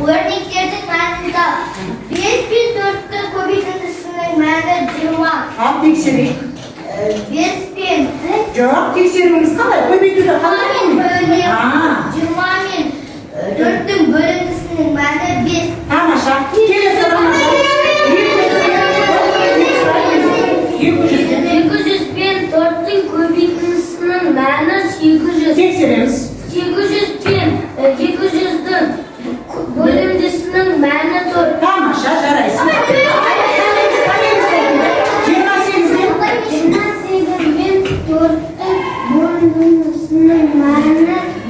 Örneklerden mağazında 5004'te komitesinin mağazı 20. Al tekseri. 5000. Cevap teksirimiz kalır. Komitede kalır mı? Böyle 20 Ha. 4'ün bölüntüsünün mağazı 1. Tamam aşağı. Gel sana. 800 bin 4'ün komitesinin mağazı 800. Teksirimiz. 800 bin 800'dün bölüntüsünün mağazı 4. Tamam aşağı. Jarayısın. 28 bin 4'ün bölüntüsünün mağazı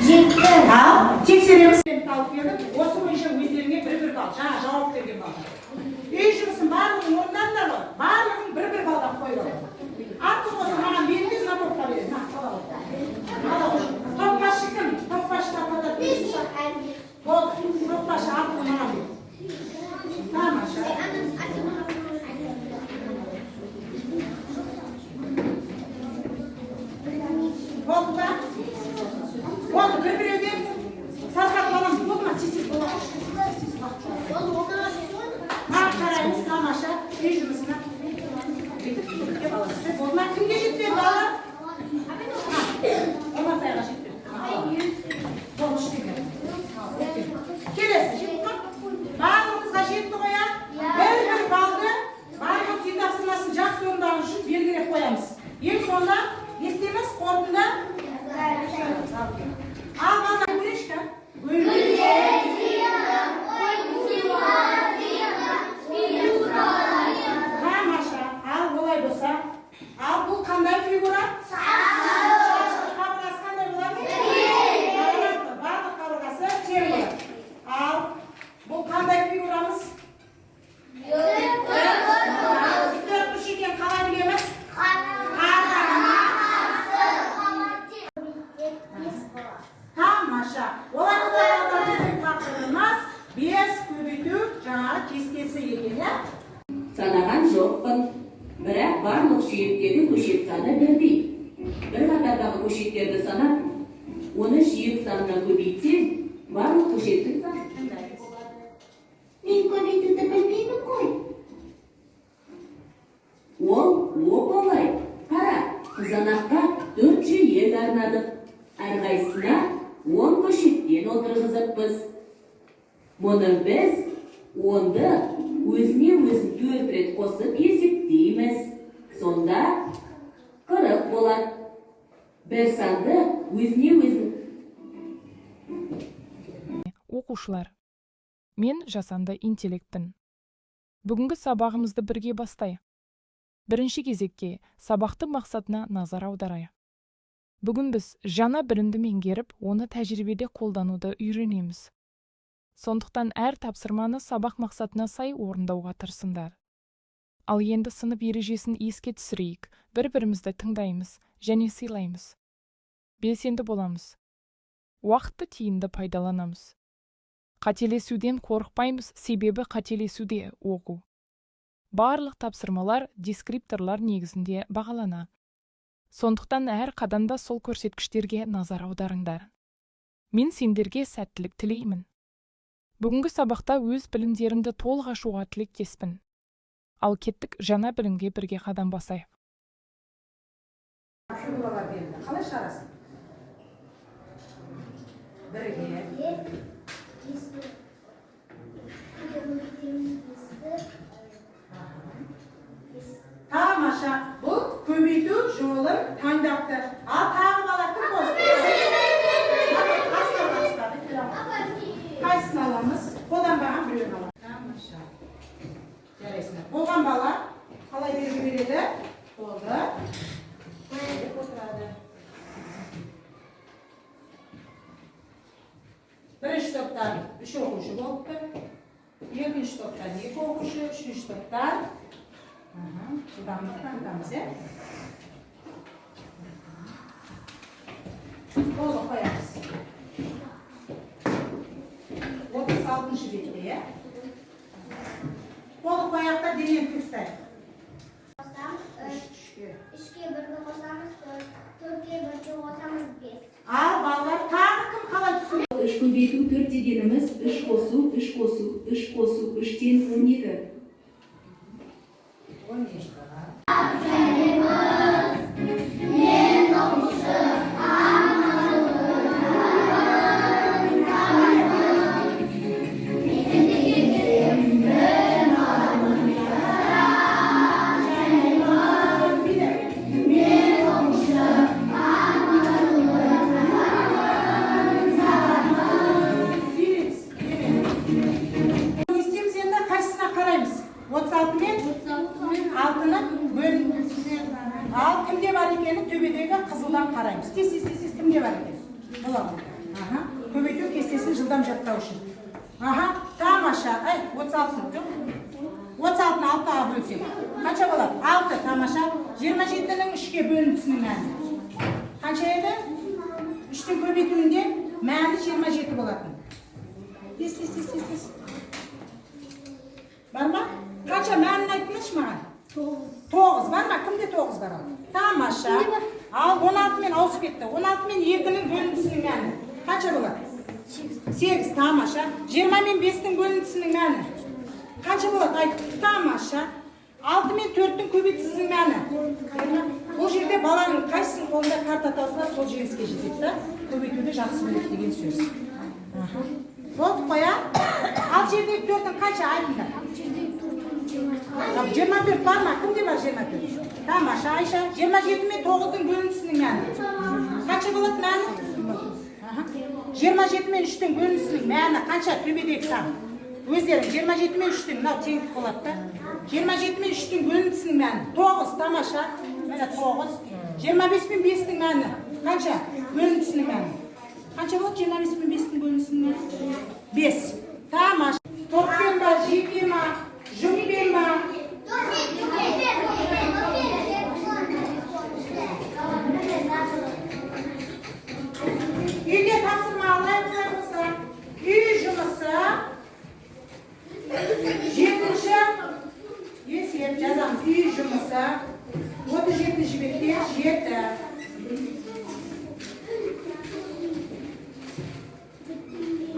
7. Al. Teksirimiz. Kalkıyorduk. Osman işin üzerine bir bal. Cevap vergen bal. İşimizin bağlılığın ondan da var. Bağlılığın bir baldan koyuyor. Artık o zaman biriniz rapor verin. Topbaş çıkın. Topbaş kapadı. Topbaş artık mavi. Tamam aşağı. Oldu da. Oldu. Bir ödeyim. Sarkatlanan. Oldu mu? Çizsiz dolar. Karayımız tam aşağı. İşimizine. Onlar kim geçitti bağlar? Onlar da yanaşıktı. Olmuş gibi. Kelesi. Şimdi bak. Bağlımız kaşıktı koyan. Bir baldı. Bağlımız şimdi aslında sıcak sonunda alışıp bir yere koyamız. En sonunda listemiz korkunda. Al bana bu işte. Buyurun. Tamam aşağı. Al kolay bolsa. Al bu kanday figura. Kabrası kanday bular mı? Bağlı kabrası çiğ bular. Al. Bu kanday figuramız. 4 iken kalabilmemiz. Tamam aşağı. Olan uzaylılar bizim baktığımız 5 kübütü жаңа кестесі егелі. Санаған жоқпын, бірақ барлық жиектегі көшет саны бірдей. Бір қатардағы көшеттерді санап, оны жиек санына көбейтсем, барлық көшеттің саны қандай болады? Мен көбейтуді білмеймін ғой. Ол оп-оңай. Қара, қызанаққа 4 жиек арнадық. Әрқайсысына 10 көшеттен отырғызыппыз. Мұны біз 10-ды өзіне өзін 4 рет қосып есептейміз. Сонда 40 болады. Бір санды өзіне өзін. Оқушылар, мен жасанды интеллектпін. Бүгінгі сабағымызды бірге бастайық. Бірінші кезекке сабақты мақсатына назар аударайық. Бүгін біз жаңа білімді меңгеріп, оны тәжірибеде қолдануды үйренеміз. Сондықтан әр тапсырманы сабақ мақсатына сай орындауға тырысыңдар. Ал енді сынып ережесін еске түсірейік, бір-бірімізді тыңдаймыз және сыйлаймыз. Белсенді боламыз. Уақытты тиімді пайдаланамыз. Қателесуден қорықпаймыз, себебі қателесуде оқу. Барлық тапсырмалар дескрипторлар негізінде бағалана. Сондықтан әр қадамда сол көрсеткіштерге назар аударыңдар. Мен сендерге сәттілік тілеймін. Бүгінгі сабақта өз білімдерімді толық ашуға тілектеспін. Ал кеттік жаңа білімге бірге қадам басайық. Қалай шығарасың? Бірге. Тамаша. Бұл көбейту жолын таңдапты. Ал тағы бала кім қосты? Қайсысын аламыз? Қолданбаған біреуін аламыз. Тамаша. Жарайсың. Болған бала қалай белгі береді? Болды. Отырады. Бірінші топтан 3 оқушы болыпты. Екінші топтан 2 оқушы, үшінші топтан. Жылдамдық танытамыз, Қолы қоямыз. 36-шы бетте, Қолы қояқта денен күрістайық. 3-ке 1-ге қосамыз, 4-ке 1-ге қосамыз 5. Ал балалар тағы кім қалай түсін? 3 көбейту 4 деген дегеніміз 3 қосу, 3 қосу, 3 қосу, 3-тен 17. Не істейміз енді қайсысына қараймыз? 36 мен 6-ны бөліп. Ал кімде бар екені төбедегі қызылдан қараймыз. Тез кімде бар екен? Болады. Көбейту кестесін жылдам жаттау үшін. Тамаша. 36 жоқ. 36-ны 6-ға бөлсек. Қанша болады? 6 тамаша. 27-ның 3-ге бөлінісінің мәні. Қанша еді? 3-тің көбейтуінде мәні 27 болатын. Тез. Бар ма? Қанша мәнін айтыңызшы маған? 9 бар ма? Кімде 9 бар ал? Тамаша. Ал 16 мен ауысып кетті. 16 мен 2-ның бөлінісінің мәні. Қанша болады? 8 тамаша. 20 мен 5-ның бөлінісінің мәні. Қанша болады? Айт. Тамаша. 6 мен 4-дің көбейтісінің мәні. Бұл жерде баланың қайсының қолында карта таусына сол жеңіске жетеді. Көбейтуді жақсы біледі деген сөз. Болды қоя. Ал жердегі 4-дің қанша айтыңдар? 24 бар ма? Кімде бар 24? Тамаша, Айша. 27 мен 9-дің бөлінісінің мәні. Қанша болады мәні? 27 мен 3-дің бөлінісінің мәні қанша? Төбедегі сан. Өздерің 27 мен 3-дің, мынау теңдік болады да. 27 мен 3-дің бөлінісінің мәні. 9, тамаша. Міне 9. 25 мен 5-дің мәні. Қанша? Бөлінісінің мәні. Қанша болады 25 мен 5-дің бөлінісінің мәні? 5. Тамаша. Топпен ба, жеке ма, жүмбен ба? Үйде тапсырма алай болса, үй жұмысы 7-ші есеп жазамыз. Үй жұмысы 37-ші бетте 7.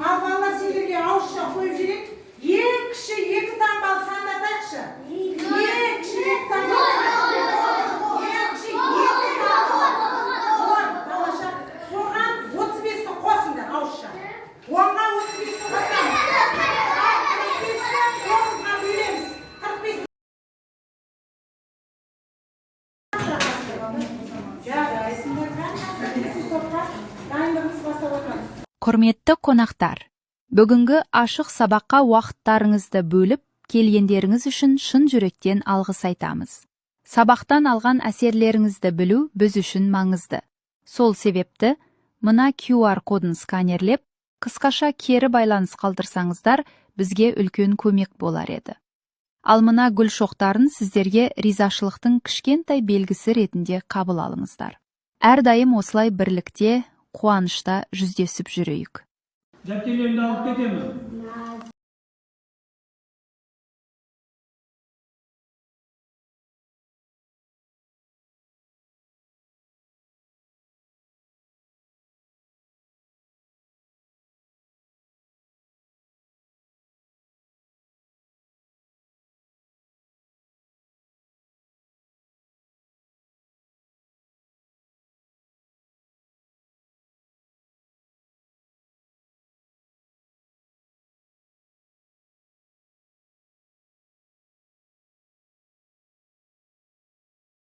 Ал балалар сендерге ауызша қойып жүрек. Ең кіші 2 таңбалы сандатайықшы. Ең кіші 2 таңбалы сандатайықшы. Ең кіші 2 таңбалы. Тамаша. Соған 35-ті қосыңдар ауызша. 10-ға 35-ті қосамыз. 45-ті 9-ға бөлеміз. 45-ті. Жарайсыңдар ма? Сіз топқа дайындығымыз бастап отырмыз. Құрметті қонақтар, бүгінгі ашық сабаққа уақыттарыңызды бөліп, келгендеріңіз үшін шын жүректен алғыс айтамыз. Сабақтан алған әсерлеріңізді білу біз үшін маңызды. Сол себепті, мына QR кодын сканерлеп, қысқаша кері байланыс қалдырсаңыздар, бізге үлкен көмек болар еді. Ал мына гүл шоқтарын сіздерге ризашылықтың кішкентай белгісі ретінде қабыл алыңыздар. Әрдайым осылай бірлікте, қуанышта жүздесіп жүрейік. Дәптерлерімді алып кетемін.